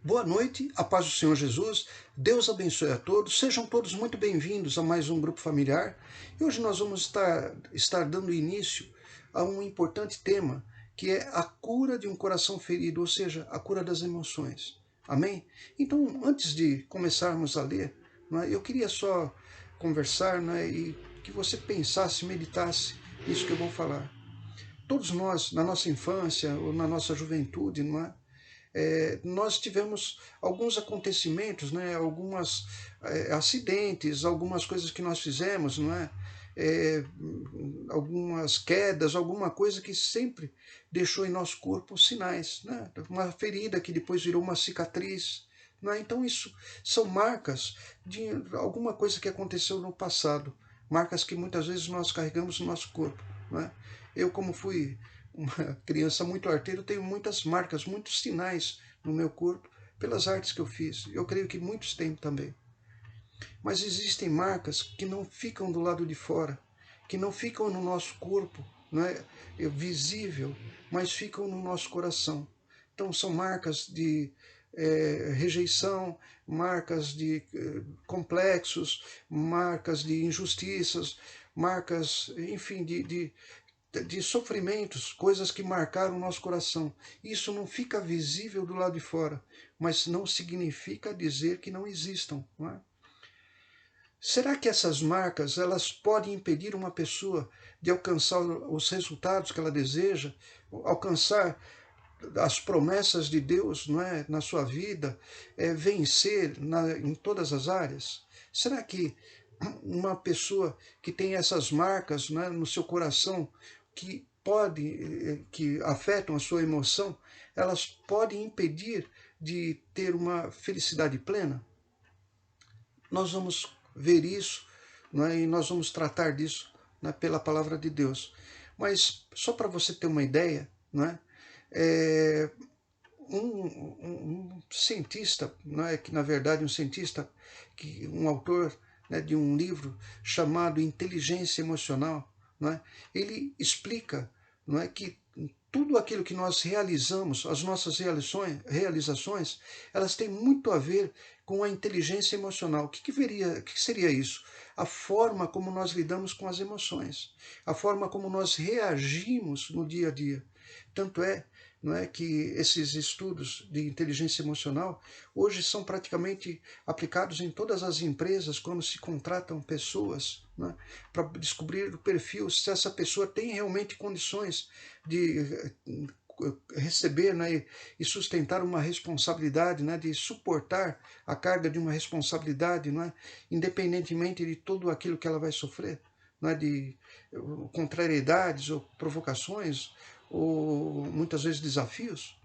Boa noite, a paz do Senhor Jesus, Deus abençoe a todos, sejam todos muito bem-vindos a mais um grupo familiar. E hoje nós vamos estar dando início a um importante tema, que é a cura de um coração ferido, ou seja, a cura das emoções. Amém? Então, antes de começarmos a ler, eu queria só conversar e que você pensasse, meditasse nisso que eu vou falar. Todos nós, na nossa infância ou na nossa juventude, nós tivemos alguns acontecimentos, algumas acidentes, algumas coisas que nós fizemos, É, algumas quedas, alguma coisa que sempre deixou em nosso corpo sinais, uma ferida que depois virou uma cicatriz. Então isso são marcas de alguma coisa que aconteceu no passado, marcas que muitas vezes nós carregamos no nosso corpo. Eu, como fui uma criança muito arteira, tenho muitas marcas, muitos sinais no meu corpo pelas artes que eu fiz. Eu creio que muitos têm também. Mas existem marcas que não ficam do lado de fora, que não ficam no nosso corpo, não é visível, mas ficam no nosso coração. Então são marcas de rejeição, marcas de complexos, marcas de injustiças, marcas, enfim, de sofrimentos, coisas que marcaram o nosso coração. Isso não fica visível do lado de fora, mas não significa dizer que não existam. Será que essas marcas elas podem impedir uma pessoa de alcançar os resultados que ela deseja, alcançar as promessas de Deus na sua vida, vencer em todas as áreas? Será que uma pessoa que tem essas marcas no seu coração, que afetam a sua emoção, elas podem impedir de ter uma felicidade plena? Nós vamos ver isso, e nós vamos tratar disso pela palavra de Deus. Mas só para você ter uma ideia, é, um cientista, que na verdade um cientista, um autor de um livro chamado Inteligência Emocional, ele explica que tudo aquilo que nós realizamos, as nossas realizações, elas têm muito a ver com a inteligência emocional. O que seria isso? A forma como nós lidamos com as emoções, a forma como nós reagimos no dia a dia. Tanto é, que esses estudos de inteligência emocional hoje são praticamente aplicados em todas as empresas quando se contratam pessoas, para descobrir o perfil, se essa pessoa tem realmente condições de receber e sustentar uma responsabilidade, de suportar a carga de uma responsabilidade, independentemente de tudo aquilo que ela vai sofrer, de contrariedades ou provocações, ou muitas vezes desafios.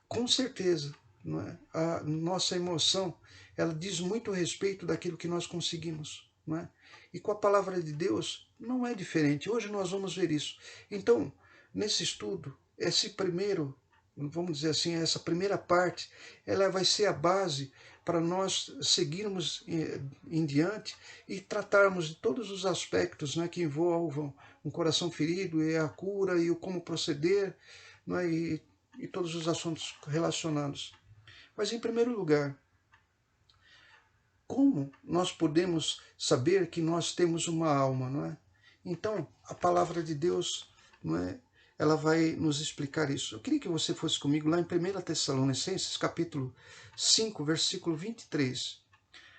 Com certeza, a nossa emoção ela diz muito a respeito daquilo que nós conseguimos. E com a palavra de Deus não é diferente. Hoje nós vamos ver isso. Então, nesse estudo, vamos dizer assim, essa primeira parte, ela vai ser a base para nós seguirmos em diante e tratarmos de todos os aspectos que envolvam um coração ferido, e a cura, e o como proceder, e todos os assuntos relacionados. Mas, em primeiro lugar, como nós podemos saber que nós temos uma alma, Então, a palavra de Deus, ela vai nos explicar isso. Eu queria que você fosse comigo lá em 1 Tessalonicenses, capítulo 5, versículo 23.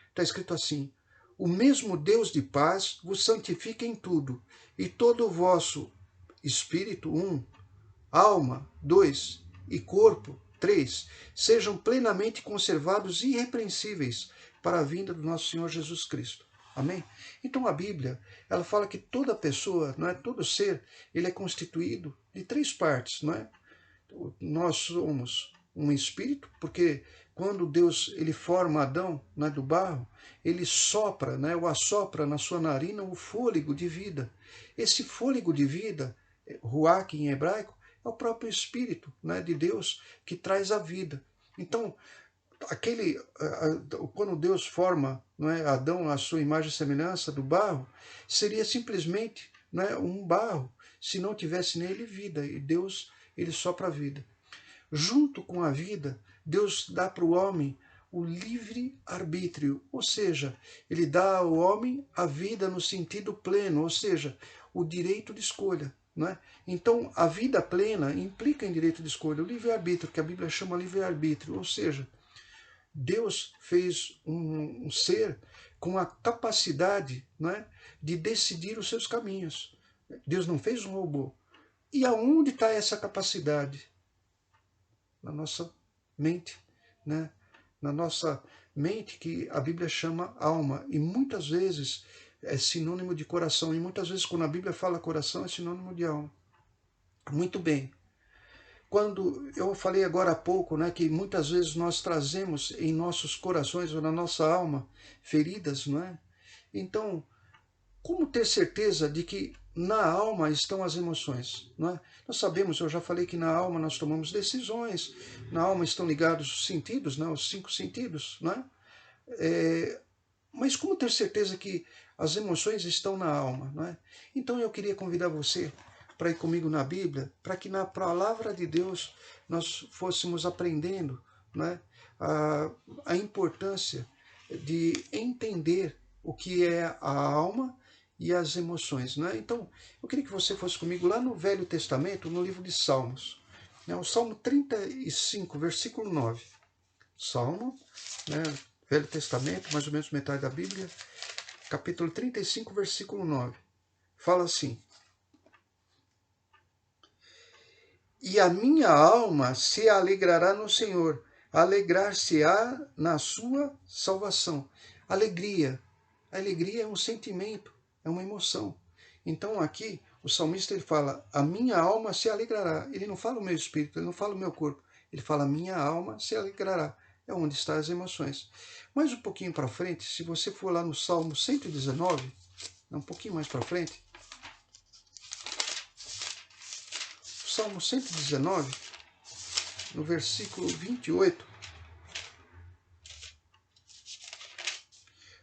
Está escrito assim: o mesmo Deus de paz vos santifica em tudo, e todo o vosso espírito, alma, 2, e corpo, 3, sejam plenamente conservados irrepreensíveis para a vinda do nosso Senhor Jesus Cristo. Amém? Então a Bíblia, ela fala que toda pessoa, todo ser, ele é constituído de 3 partes, Nós somos um espírito, porque quando Deus ele forma Adão do barro, ele sopra, ou assopra na sua narina o fôlego de vida. Esse fôlego de vida, ruach em hebraico, é o próprio Espírito de Deus que traz a vida. Então, quando Deus forma Adão à sua imagem e semelhança do barro, seria simplesmente um barro se não tivesse nele vida. E Deus ele sopra a vida. junto com a vida, Deus dá para o homem o livre-arbítrio, ou seja, ele dá ao homem a vida no sentido pleno, ou seja, o direito de escolha. Não é? Então, a vida plena implica em direito de escolha, o livre-arbítrio, que a Bíblia chama livre-arbítrio, ou seja, Deus fez um ser com a capacidade, não é, de decidir os seus caminhos. Deus não fez um robô. E aonde está essa capacidade? Na nossa mente, né? Na nossa mente, que a Bíblia chama alma, e muitas vezes é sinônimo de coração, e muitas vezes quando a Bíblia fala coração é sinônimo de alma. Muito bem. Quando eu falei agora há pouco, né, que muitas vezes nós trazemos em nossos corações ou na nossa alma feridas, não é? Então, como ter certeza de que na alma estão as emoções? Não é? Nós sabemos, eu já falei que na alma nós tomamos decisões, na alma estão ligados os sentidos, né, os 5 sentidos, não é? Mas como ter certeza que as emoções estão na alma? Não é? Então eu queria convidar você para ir comigo na Bíblia, para que na palavra de Deus nós fôssemos aprendendo, não é? a importância de entender o que é a alma e as emoções. Não é? Então eu queria que você fosse comigo lá no Velho Testamento, no livro de Salmos, né? O Salmo 35, versículo 9. Salmo, né? Velho Testamento, mais ou menos metade da Bíblia, capítulo 35, versículo 9. Fala assim: E a minha alma se alegrará no Senhor, alegrar-se-á na sua salvação. Alegria. A alegria é um sentimento, é uma emoção. Então aqui o salmista ele fala: a minha alma se alegrará. Ele não fala o meu espírito, ele não fala o meu corpo. Ele fala: a minha alma se alegrará. É onde estão as emoções. Mais um pouquinho para frente, se você for lá no Salmo 119, um pouquinho mais para frente, Salmo 119, no versículo 28,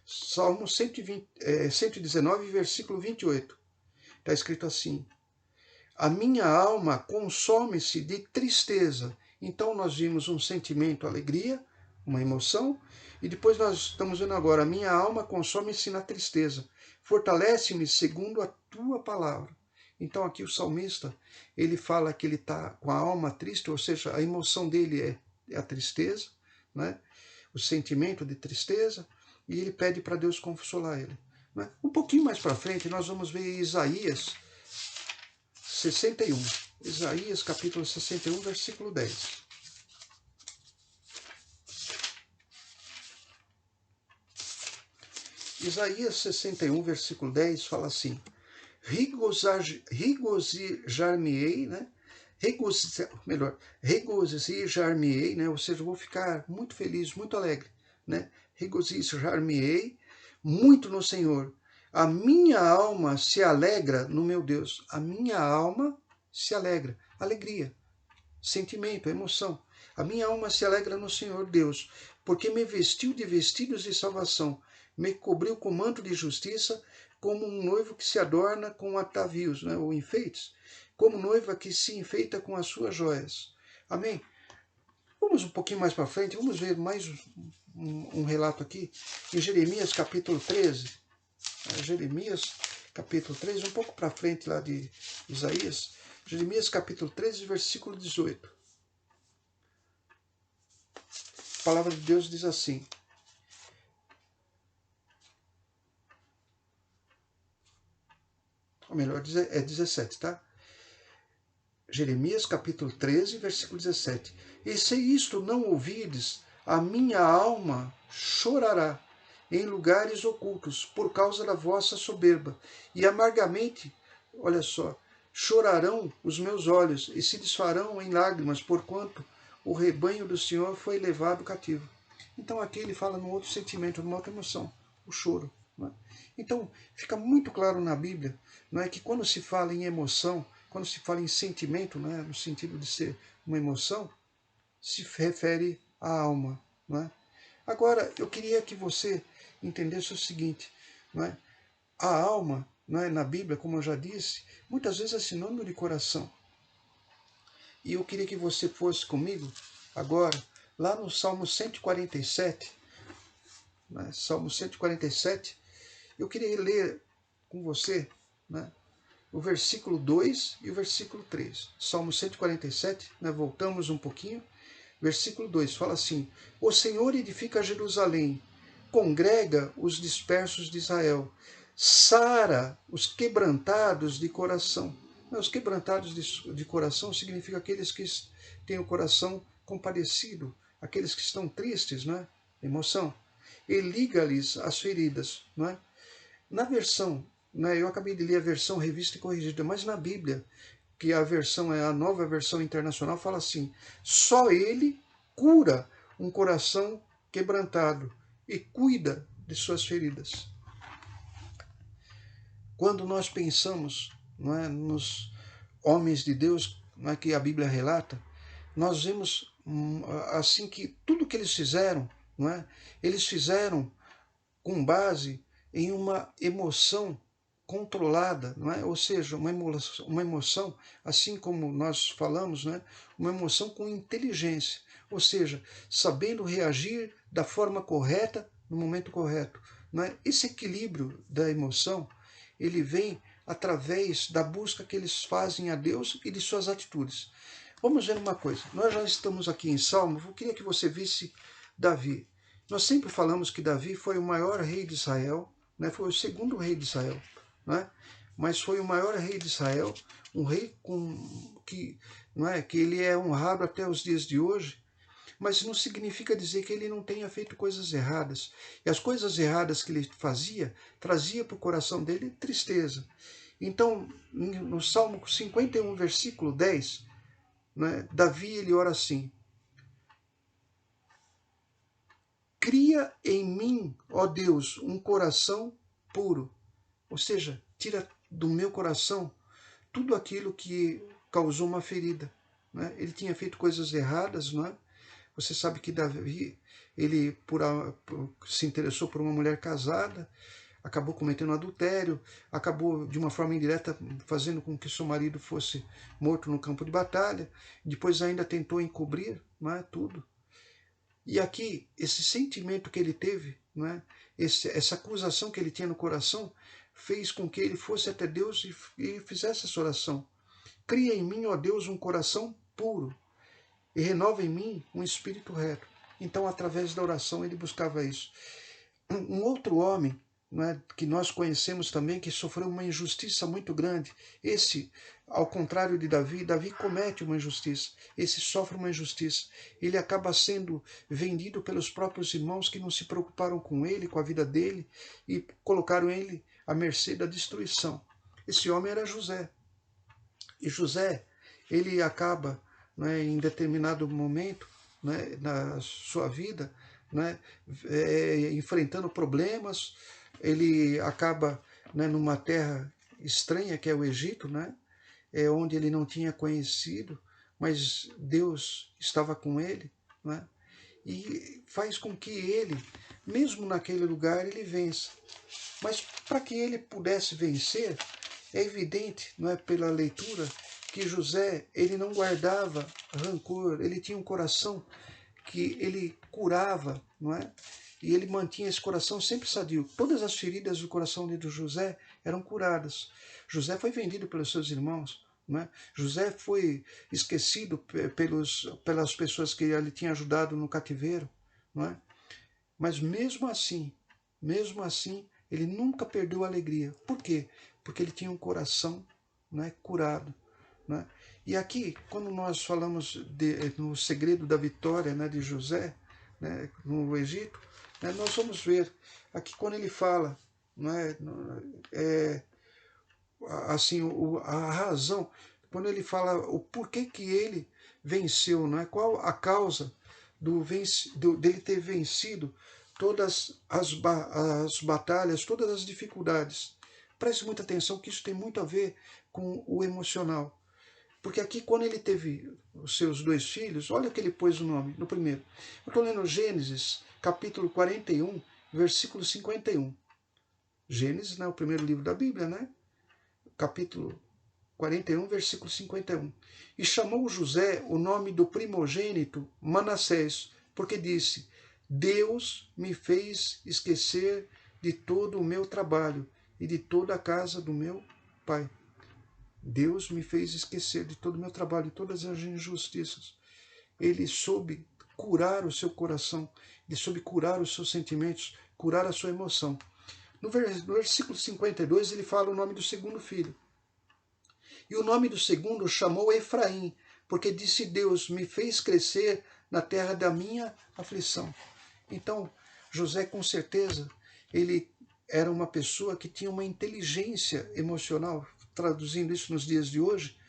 Salmo 119, versículo 28, está escrito assim: a minha alma consome-se de tristeza. Então nós vimos um sentimento, alegria, uma emoção, e depois nós estamos vendo agora: a minha alma consome-se na tristeza. Fortalece-me segundo a tua palavra. Então aqui o salmista, ele fala que ele está com a alma triste, ou seja, a emoção dele é a tristeza, né? O sentimento de tristeza, e ele pede para Deus consolar ele. Né? Um pouquinho mais para frente, nós vamos ver Isaías 61. Isaías capítulo 61, versículo 10. Isaías 61, versículo 10 fala assim: regozijar-me-ei, né? Regozijar-me-ei, né? Ou seja, eu vou ficar muito feliz, muito alegre, né? Regozijar-me-ei muito no Senhor. A minha alma se alegra no meu Deus. A minha alma se alegra. Alegria, sentimento, emoção. A minha alma se alegra no Senhor Deus, porque me vestiu de vestidos de salvação, me cobriu com manto de justiça, como um noivo que se adorna com atavios, né, ou enfeites, como noiva que se enfeita com as suas joias. Amém? Vamos um pouquinho mais para frente, vamos ver mais um relato aqui, em Jeremias capítulo 13. Jeremias capítulo 13, um pouco para frente lá de Isaías. Jeremias capítulo 13, versículo 18. A palavra de Deus diz assim: ou melhor, é 17, tá? Jeremias capítulo 13, versículo 17. E se isto não ouvides, a minha alma chorará em lugares ocultos, por causa da vossa soberba, e amargamente, olha só, chorarão os meus olhos, e se desfarão em lágrimas, porquanto o rebanho do Senhor foi levado cativo. Então aqui ele fala num outro sentimento, numa outra emoção, o choro. Não é? Então fica muito claro na Bíblia, não é, que quando se fala em emoção, quando se fala em sentimento, não é, no sentido de ser uma emoção, se refere à alma. Não é? Agora, eu queria que você entendesse o seguinte, não é? A alma, não é, na Bíblia, como eu já disse, muitas vezes é sinônimo de coração. E eu queria que você fosse comigo agora, lá no Salmo 147, né? Salmo 147, eu queria ler com você, né, o versículo 2 e o versículo 3. Salmo 147, né, voltamos um pouquinho. Versículo 2 fala assim: O Senhor edifica Jerusalém, congrega os dispersos de Israel, sara os quebrantados de coração. Os quebrantados de coração significa aqueles que têm o coração compadecido, aqueles que estão tristes, né? Emoção. E liga-lhes as feridas, não é? Na versão, né, eu acabei de ler a versão revista e corrigida, mas na Bíblia, que a versão é a nova versão internacional, fala assim: só ele cura um coração quebrantado e cuida de suas feridas. Quando nós pensamos, não é, nos homens de Deus, não é, que a Bíblia relata, nós vemos assim que tudo que eles fizeram, não é, eles fizeram com base em uma emoção controlada, não é? Ou seja, uma emoção, assim como nós falamos, né? Uma emoção com inteligência, ou seja, sabendo reagir da forma correta no momento correto. Não é? Esse equilíbrio da emoção, ele vem através da busca que eles fazem a Deus e de suas atitudes. Vamos ver uma coisa, nós já estamos aqui em Salmo, eu queria que você visse Davi. Nós sempre falamos que Davi foi o maior rei de Israel, né? Foi o segundo rei de Israel, né? Mas foi o maior rei de Israel, um rei não é, que ele é honrado até os dias de hoje, mas não significa dizer que ele não tenha feito coisas erradas. E as coisas erradas que ele fazia, trazia para o coração dele tristeza. Então, no Salmo 51, versículo 10, né, Davi ele ora assim: cria em mim, ó Deus, um coração puro. Ou seja, tira do meu coração tudo aquilo que causou uma ferida. Né? Ele tinha feito coisas erradas, não é? Você sabe que Davi, ele se interessou por uma mulher casada, acabou cometendo adultério, acabou de uma forma indireta fazendo com que seu marido fosse morto no campo de batalha, depois ainda tentou encobrir, não é, tudo. E aqui, esse sentimento que ele teve, não é, essa acusação que ele tinha no coração, fez com que ele fosse até Deus e fizesse essa oração. Cria em mim, ó Deus, um coração puro e renova em mim um espírito reto. Então, através da oração, ele buscava isso. Um outro homem, não é, que nós conhecemos também, que sofreu uma injustiça muito grande. Esse, ao contrário de Davi, Davi comete uma injustiça. Esse sofre uma injustiça. Ele acaba sendo vendido pelos próprios irmãos que não se preocuparam com ele, com a vida dele, e colocaram ele à mercê da destruição. Esse homem era José. E José, ele acaba, né, em determinado momento, né, na sua vida, né, enfrentando problemas. Ele acaba, né, numa terra estranha, que é o Egito, né, onde ele não tinha conhecido, mas Deus estava com ele, né, e faz com que ele, mesmo naquele lugar, ele vença. Mas para que ele pudesse vencer, é evidente, não é, pela leitura, que José, ele não guardava rancor, ele tinha um coração que ele curava, não é? E ele mantinha esse coração sempre sadio. Todas as feridas do coração de José eram curadas. José foi vendido pelos seus irmãos, não é? José foi esquecido pelas pessoas que ele tinha ajudado no cativeiro, não é? Mas mesmo assim, ele nunca perdeu a alegria. Por quê? Porque ele tinha um coração, né, curado. Né? E aqui, quando nós falamos no segredo da vitória, né, de José, né, no Egito, né, nós vamos ver aqui quando ele fala, né, assim, a razão, quando ele fala o porquê que ele venceu, né, qual a causa dele ter vencido todas as batalhas, todas as dificuldades. Preste muita atenção que isso tem muito a ver com o emocional. Porque aqui, quando ele teve os seus dois filhos, olha que ele pôs o nome no primeiro. Eu estou lendo Gênesis, capítulo 41, versículo 51. Gênesis, né, o primeiro livro da Bíblia, né? Capítulo 41, versículo 51. E chamou José o nome do primogênito Manassés, porque disse: Deus me fez esquecer de todo o meu trabalho e de toda a casa do meu pai. Deus me fez esquecer de todo o meu trabalho e todas as injustiças. Ele soube curar o seu coração, ele soube curar os seus sentimentos, curar a sua emoção. No versículo 52, ele fala o nome do segundo filho. E o nome do segundo chamou Efraim, porque disse: Deus me fez crescer na terra da minha aflição. Então, José, com certeza, ele era uma pessoa que tinha uma inteligência emocional, traduzindo isso nos dias de hoje,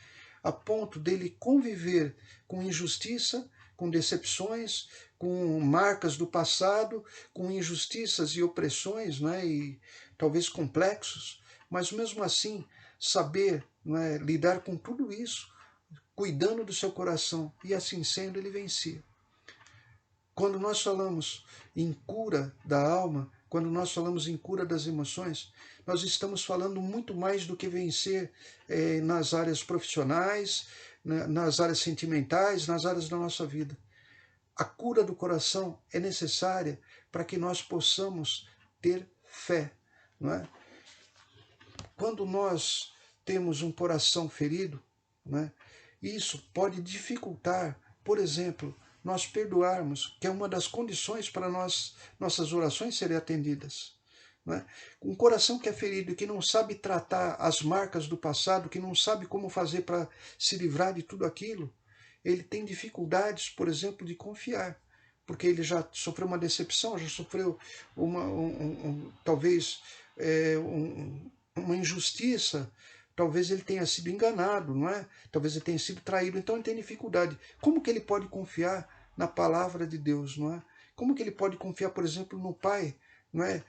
a ponto dele conviver com injustiça, com decepções, com marcas do passado, com injustiças e opressões, né, e talvez complexos, mas mesmo assim saber, né, lidar com tudo isso, cuidando do seu coração, e assim sendo ele vencia. Quando nós falamos em cura da alma, quando nós falamos em cura das emoções, nós estamos falando muito mais do que vencer nas áreas profissionais, nas áreas sentimentais, nas áreas da nossa vida. A cura do coração é necessária para que nós possamos ter fé, não é? Quando nós temos um coração ferido, né, isso pode dificultar, por exemplo, nós perdoarmos, que é uma das condições para nossas orações serem atendidas. Né? Um coração que é ferido e que não sabe tratar as marcas do passado, que não sabe como fazer para se livrar de tudo aquilo, ele tem dificuldades, por exemplo, de confiar, porque ele já sofreu uma decepção, já sofreu talvez uma injustiça, talvez ele tenha sido enganado, não é? Talvez ele tenha sido traído, então ele tem dificuldade. Como que ele pode confiar na palavra de Deus, não é? Como que ele pode confiar, por exemplo, no pai, não é?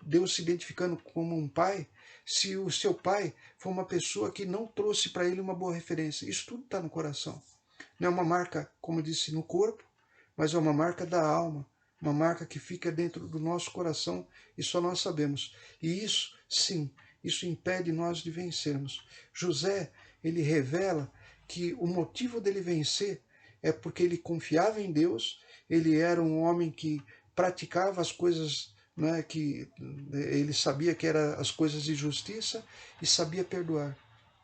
Deus se identificando como um pai, se o seu pai foi uma pessoa que não trouxe para ele uma boa referência. Isso tudo está no coração. Não é uma marca, como eu disse, no corpo, mas é uma marca da alma, uma marca que fica dentro do nosso coração e só nós sabemos. E isso, sim, isso impede nós de vencermos. José, ele revela que o motivo dele vencer é porque ele confiava em Deus, ele era um homem que praticava as coisas, né, que ele sabia que eram as coisas de justiça e sabia perdoar.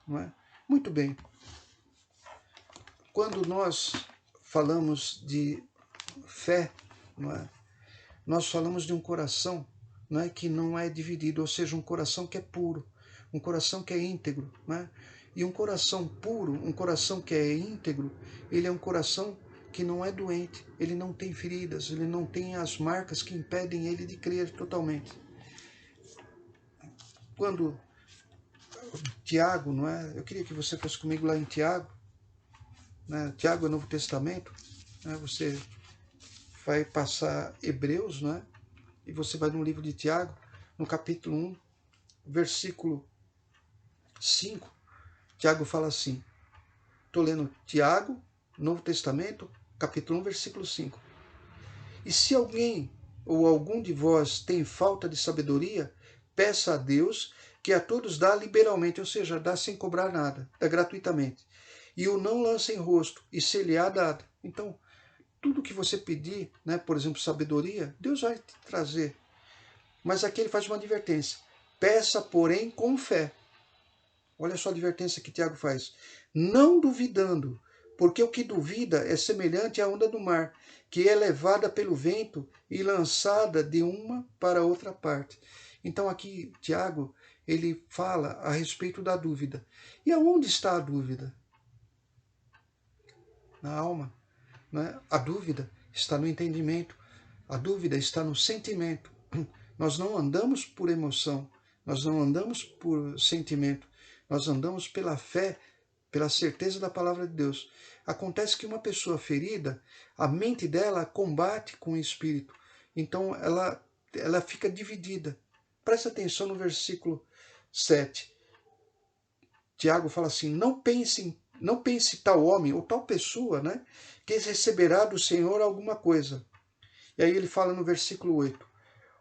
Não é? Muito bem. Quando nós falamos de fé, não é? Nós falamos de um coração, não é, que não é dividido, ou seja, um coração que é puro, um coração que é íntegro. Não é? E um coração puro, um coração que é íntegro, ele é um coração que não é doente, ele não tem feridas, ele não tem as marcas que impedem ele de crer totalmente. Quando Tiago, não é? Eu queria que você fosse comigo lá em Tiago, né? Tiago é Novo Testamento, né? Você vai passar Hebreus, né? E você vai no livro de Tiago, no capítulo 1, versículo 5, Tiago fala assim, estou lendo Tiago, Novo Testamento, capítulo 1, versículo 5. E se alguém ou algum de vós tem falta de sabedoria, peça a Deus, que a todos dá liberalmente, ou seja, dá sem cobrar nada, dá gratuitamente. E o não lança em rosto, e se-lhe-á dado. Então, tudo que você pedir, né, por exemplo, sabedoria, Deus vai te trazer. Mas aqui ele faz uma advertência. Peça, porém, com fé. Olha só a advertência que Tiago faz. Não duvidando, porque o que duvida é semelhante à onda do mar, que é levada pelo vento e lançada de uma para outra parte. Então aqui Tiago, ele fala a respeito da dúvida. E aonde está a dúvida? Na alma. Né? A dúvida está no entendimento, a dúvida está no sentimento. Nós não andamos por emoção, nós não andamos por sentimento, nós andamos pela fé, pela certeza da palavra de Deus. Acontece que uma pessoa ferida, a mente dela combate com o espírito, então ela fica dividida. Presta atenção no versículo 7. Tiago fala assim, não pense tal homem ou tal pessoa, né, que receberá do Senhor alguma coisa. E aí ele fala no versículo 8,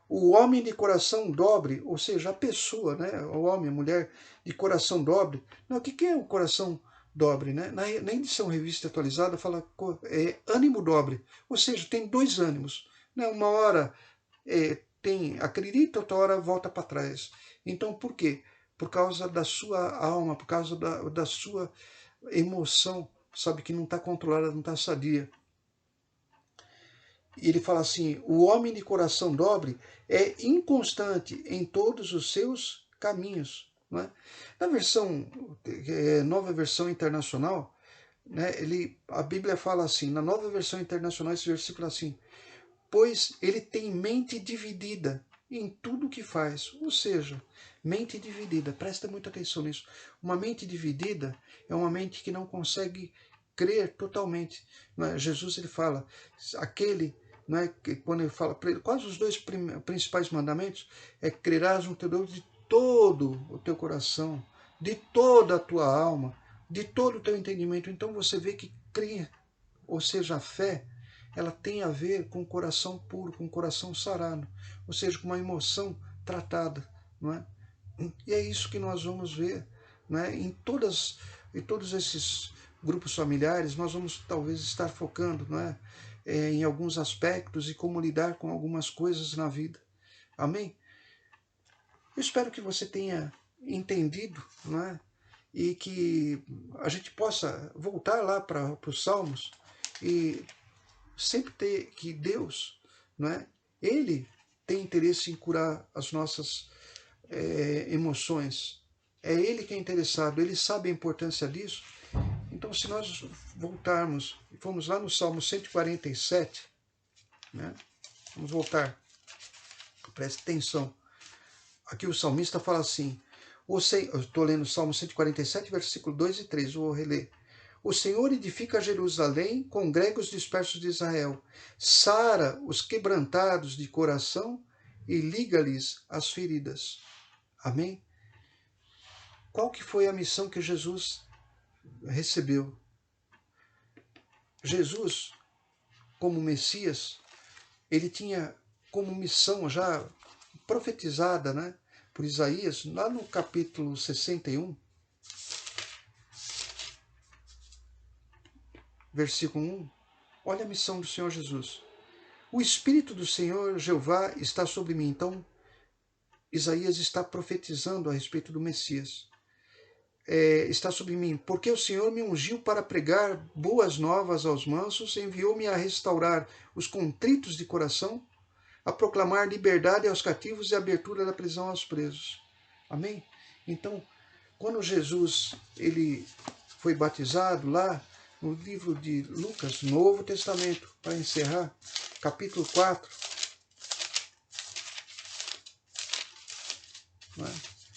o homem de coração dobre, ou seja, a pessoa, né? O homem, a mulher de coração dobre. Não, o que é o coração dobre, né? Na edição Revista Atualizada fala ânimo dobre, ou seja, tem dois ânimos, né? Uma hora acredita, outra hora volta para trás. Então, por quê? Por causa da sua alma, por causa da sua emoção, sabe, que não está controlada, não está sadia. E ele fala assim, o homem de coração dobre é inconstante em todos os seus caminhos. Não é? Na versão, nova versão internacional, né, a Bíblia fala assim, na nova versão internacional, esse versículo é assim, pois ele tem mente dividida em tudo que faz. Ou seja, mente dividida, presta muita atenção nisso. Uma mente dividida é uma mente que não consegue crer totalmente. Jesus ele fala, aquele, que quando ele fala, quais os dois principais mandamentos? É crerás no teu Deus de todo o teu coração, de toda a tua alma, de todo o teu entendimento. Então você vê que crer, ou seja, a fé, ela tem a ver com o coração puro, com o coração sarado, ou seja, com uma emoção tratada, não é? E é isso que nós vamos ver, não é? Em todos esses grupos familiares, nós vamos talvez estar focando, não é? Em alguns aspectos e como lidar com algumas coisas na vida. Amém? Eu espero que você tenha entendido, não é? E que a gente possa voltar lá para os Salmos e sempre ter que Deus, não é? Ele tem interesse em curar as nossas emoções. É Ele que é interessado, Ele sabe a importância disso. Então, se nós voltarmos, formos lá no Salmo 147, né? Vamos voltar, preste atenção. Aqui o salmista fala assim, eu estou lendo o Salmo 147, versículo 2 e 3, vou reler. O Senhor edifica Jerusalém, congrega os dispersos de Israel, sara os quebrantados de coração e liga-lhes as feridas. Amém? Qual que foi a missão que Jesus recebeu? Jesus, como Messias, ele tinha como missão já profetizada, né, por Isaías, lá no capítulo 61, versículo 1, olha a missão do Senhor Jesus. O Espírito do Senhor Jeová está sobre mim. Então, Isaías está profetizando a respeito do Messias. Está sobre mim, porque o Senhor me ungiu para pregar boas novas aos mansos, enviou-me a restaurar os contritos de coração, a proclamar liberdade aos cativos e abertura da prisão aos presos. Amém? Então, quando Jesus ele foi batizado lá no livro de Lucas, Novo Testamento, para encerrar, capítulo 4, não é?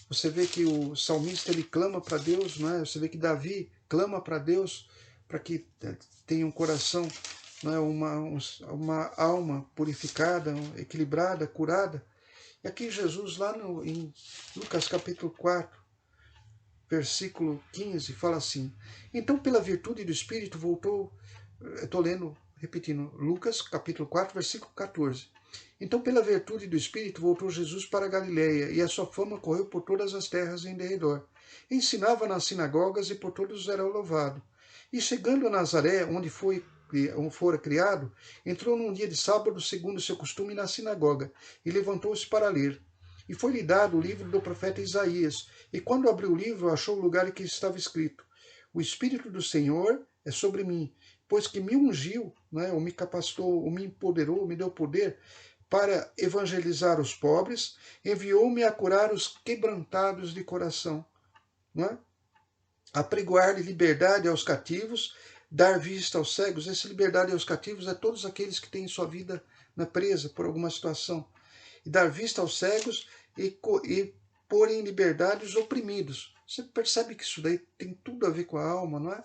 Você vê que o salmista ele clama para Deus, não é? Você vê que Davi clama para Deus para que tenha um coração, não é? uma alma purificada, equilibrada, curada. E aqui Jesus, lá em Lucas capítulo 4, versículo 15, fala assim, então pela virtude do Espírito voltou, estou lendo, repetindo, Lucas capítulo 4, versículo 14. Então, pela virtude do Espírito, voltou Jesus para a Galiléia, e a sua fama correu por todas as terras em derredor. Ensinava nas sinagogas e por todos era louvado. E chegando a Nazaré, onde fora criado, entrou num dia de sábado, segundo o seu costume, na sinagoga, e levantou-se para ler. E foi-lhe dado o livro do profeta Isaías, e quando abriu o livro, achou o lugar em que estava escrito, o Espírito do Senhor é sobre mim, pois que me ungiu, né, ou me capacitou, ou me empoderou, me deu poder, para evangelizar os pobres, enviou-me a curar os quebrantados de coração, né? A pregoar liberdade aos cativos, dar vista aos cegos. Essa liberdade aos cativos é todos aqueles que têm sua vida presa por alguma situação. E dar vista aos cegos e pôr em liberdade os oprimidos. Você percebe que isso daí tem tudo a ver com a alma, não é?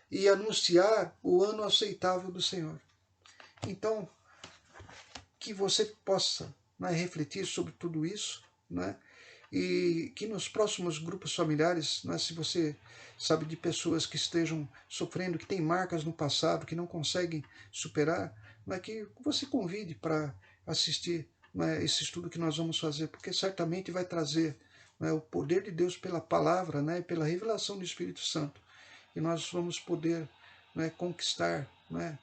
E anunciar o ano aceitável do Senhor. Então, que você possa, né, refletir sobre tudo isso, né, e que nos próximos grupos familiares, né, se você sabe de pessoas que estejam sofrendo, que têm marcas no passado, que não conseguem superar, né, que você convide para assistir né, esse estudo que nós vamos fazer, porque certamente vai trazer, né, o poder de Deus pela palavra, né, e pela revelação do Espírito Santo. E nós vamos poder, né, conquistar, né,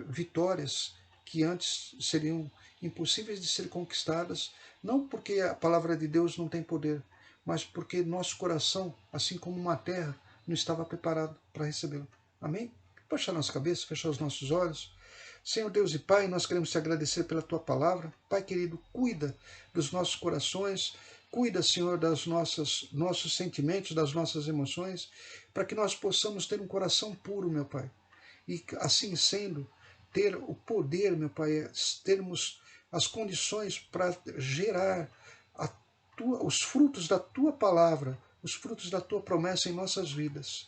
vitórias que antes seriam impossíveis de ser conquistadas, não porque a palavra de Deus não tem poder, mas porque nosso coração, assim como uma terra, não estava preparado para recebê-lo. Amém? Baixa a nossa cabeça, fechar os nossos olhos. Senhor Deus e Pai, nós queremos te agradecer pela tua palavra. Pai querido, cuida dos nossos corações, cuida, Senhor, nossos sentimentos, das nossas emoções, para que nós possamos ter um coração puro, meu Pai. E assim sendo, ter o poder, meu Pai, termos as condições para gerar os frutos da tua palavra, os frutos da tua promessa em nossas vidas.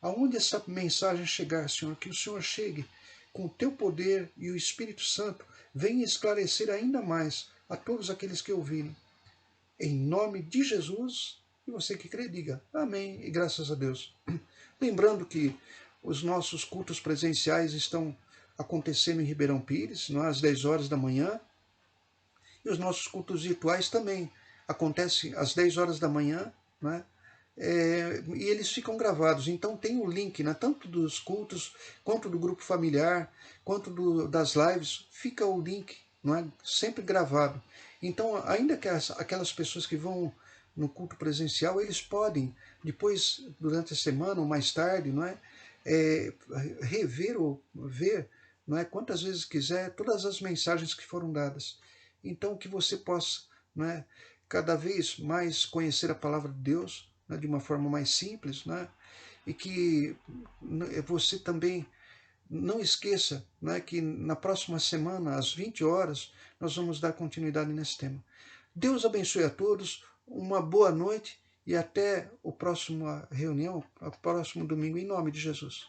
Aonde essa mensagem chegar, Senhor, que o Senhor chegue com o teu poder e o Espírito Santo venha esclarecer ainda mais a todos aqueles que ouvirem. Em nome de Jesus, e você que crê, diga amém e graças a Deus. Lembrando que os nossos cultos presenciais estão acontecendo em Ribeirão Pires, às 10 horas da manhã, e os nossos cultos virtuais também acontecem às 10 horas da manhã, né? E eles ficam gravados. Então tem o link, né, tanto dos cultos, quanto do grupo familiar, quanto das lives, fica o link, não é, sempre gravado. Então, ainda que aquelas pessoas que vão no culto presencial, eles podem, depois, durante a semana ou mais tarde, não é, rever ou ver, não é, quantas vezes quiser, todas as mensagens que foram dadas. Então, que você possa, não é, cada vez mais conhecer a palavra de Deus, né, de uma forma mais simples, né, e que você também não esqueça, né, que na próxima semana, às 20 horas, nós vamos dar continuidade nesse tema. Deus abençoe a todos, uma boa noite e até a próxima reunião, o próximo domingo, em nome de Jesus.